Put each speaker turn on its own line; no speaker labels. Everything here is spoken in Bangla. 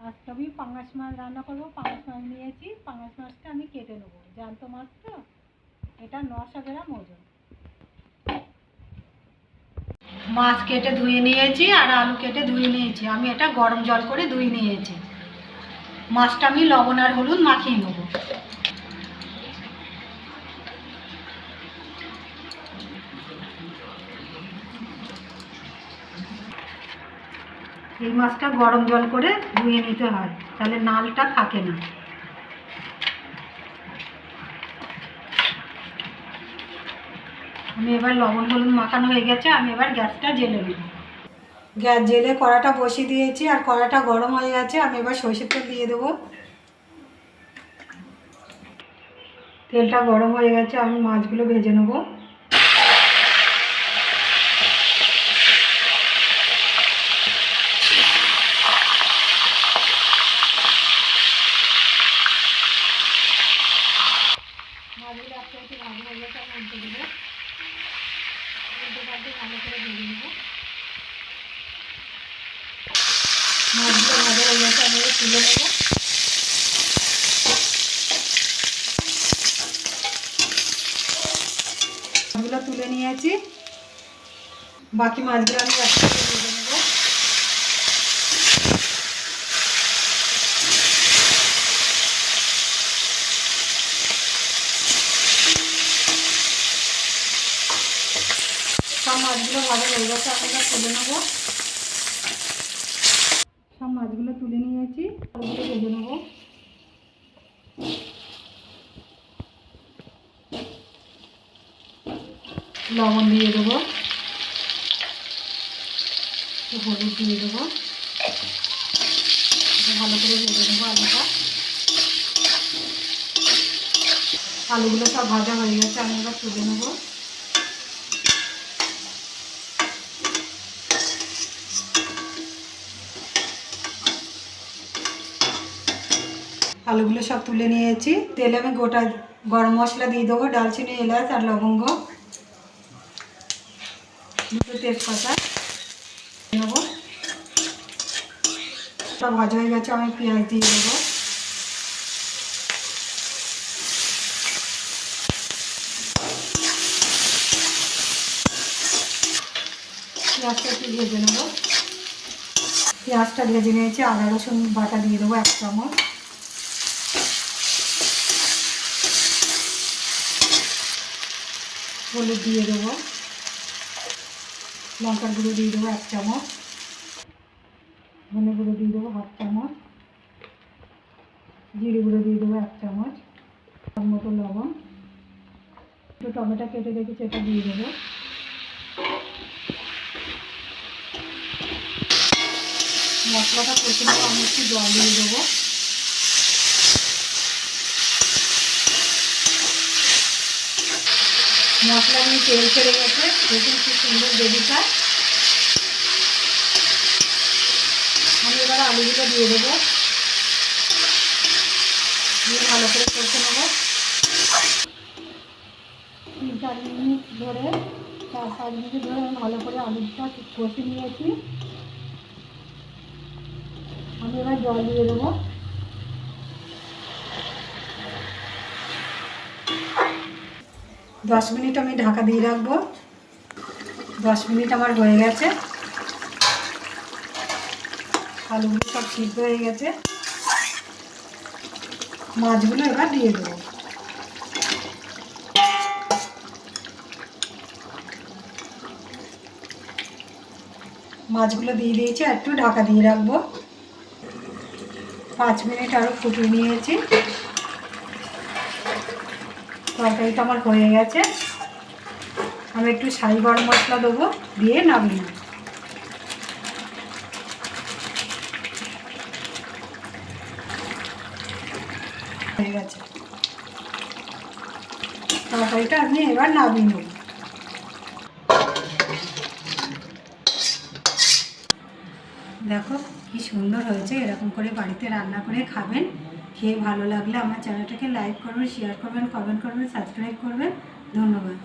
আজকে আমি পাঙাশ মাছ রান্না করবো। পাঙাশ মাছ নিয়েছি, পাঙাশ মাছটা আমি কেটে নেবো। জ্যান্ত মাছ তো, এটা 900 গ্রাম ওজন। মাছ কেটে ধুয়ে নিয়েছি আর আলু কেটে ধুয়ে নিয়েছি। আমি এটা গরম জল করে ধুয়ে নিয়েছি। মাছটা আমি লবণ আর হলুদ মাখিয়ে নেবো। এই মাছটা গরম জল করে ধুয়ে নিতে হয়, তাহলে নালটা থাকে না। আমি এবার লবণ হলুদ মাখানো হয়ে গেছে, আমি এবার গ্যাসটা জ্বেলে নেব। গ্যাস জ্বেলে কড়াটা বসিয়ে দিয়েছি আর কড়াটা গরম হয়ে গেছে। আমি এবার সরষের তেল দিয়ে দেবো। তেলটা গরম হয়ে গেছে, আমি মাছগুলো ভেজে নেব। মাছগুলো একটা একটু ভালো হয়ে গেছে, আমি উল্টে দেবো। উল্টে পাল্টে ভালো করে ভেজে নেব। মাছগুলো ভালো হয়ে গেছে, আমি এবার তুলে নেব। মাছগুলো তুলে নিয়েছি, বাকি মাছগুলো আমি একসাথে ভেজে নেব। সব মাছগুলো ভালো হয়ে গেছে, আমি এটা তুলে নেব। সব মাছগুলো তুলে নিয়েছি, ওগুলো ভেজে নেব। লবণ দিয়ে দেবো, হলুদ দিয়ে দেবো। ভালো করে ভেজে নেবো আলুটা। আলুগুলো সব ভাজা হয়ে গেছে, আমি এবার তুলে নেবো। আলুগুলো সব তুলে নিয়েছি। তেলে আমি গোটা গরম মশলা দিয়ে দেবো, দারচিনি, এলাচ আর লবঙ্গ, দুটো তেজপাতা নেবো। সব ভাজা হয়ে গেছে, আমি পেঁয়াজ দিয়ে দেবো। পেঁয়াজটা একটু ভেজে নেবো। পেঁয়াজটা ভেজে নিয়েছি, আদা রসুন বাটা দিয়ে দেবো 1 চামচ। হলুদ দিয়ে দেবো, লঙ্কার গুঁড়ো দিয়ে দেবো 1 চামচ, ধনে গুঁড়ো দিয়ে দেবো 1/2 চামচ, জিরে গুঁড়ো দিয়ে দেবো 1 চামচ, তার মতো লবণ, একটু টমেটো কেটে রেখেছি এটা দিয়ে দেবো। মশলাটা কষে নেবো, আমি একটু জল দিয়ে দেবো। মশলা নিয়ে তেল ছেড়ে গেছে, দেখুন খুব সুন্দর গ্রেভিটা। আমি এবার আলুগুলো দিয়ে দেবো, দিয়ে ভালো করে কষে নেবো। 3-4 মিনিট ধরে, 4-5 মিনিট ধরে আমি ভালো করে আলুটা কষে নিয়েছি। আমি এবার জল দিয়ে দেবো। দশ মিনিট আমি ঢাকা দিয়ে রাখবো। 10 মিনিট আমার হয়ে গেছে, আলুগুলো সব সিদ্ধ হয়ে গেছে। মাছগুলো এবার দিয়ে দেবো। মাছগুলো দিয়ে দিয়েছি, একটু ঢাকা দিয়ে রাখবো। 5 মিনিট আরও ফুটিয়ে নিয়েছি। তরকারিটা আমার হয়ে গেছে। আমি একটু শাহি গরম মশলা দেবো, দিয়ে নামিয়ে নেব। হয়ে গেছে তরকারিটা, আমি এবার নামিয়ে নেব। দেখো কি সুন্দর হয়েছে। এরকম করে বাড়িতে রান্না করে খাবেন। খেয়ে ভালো লাগলে আমার চ্যানেলটাকে লাইক করবেন, শেয়ার করবেন, কমেন্ট করবেন, সাবস্ক্রাইব করবেন। ধন্যবাদ।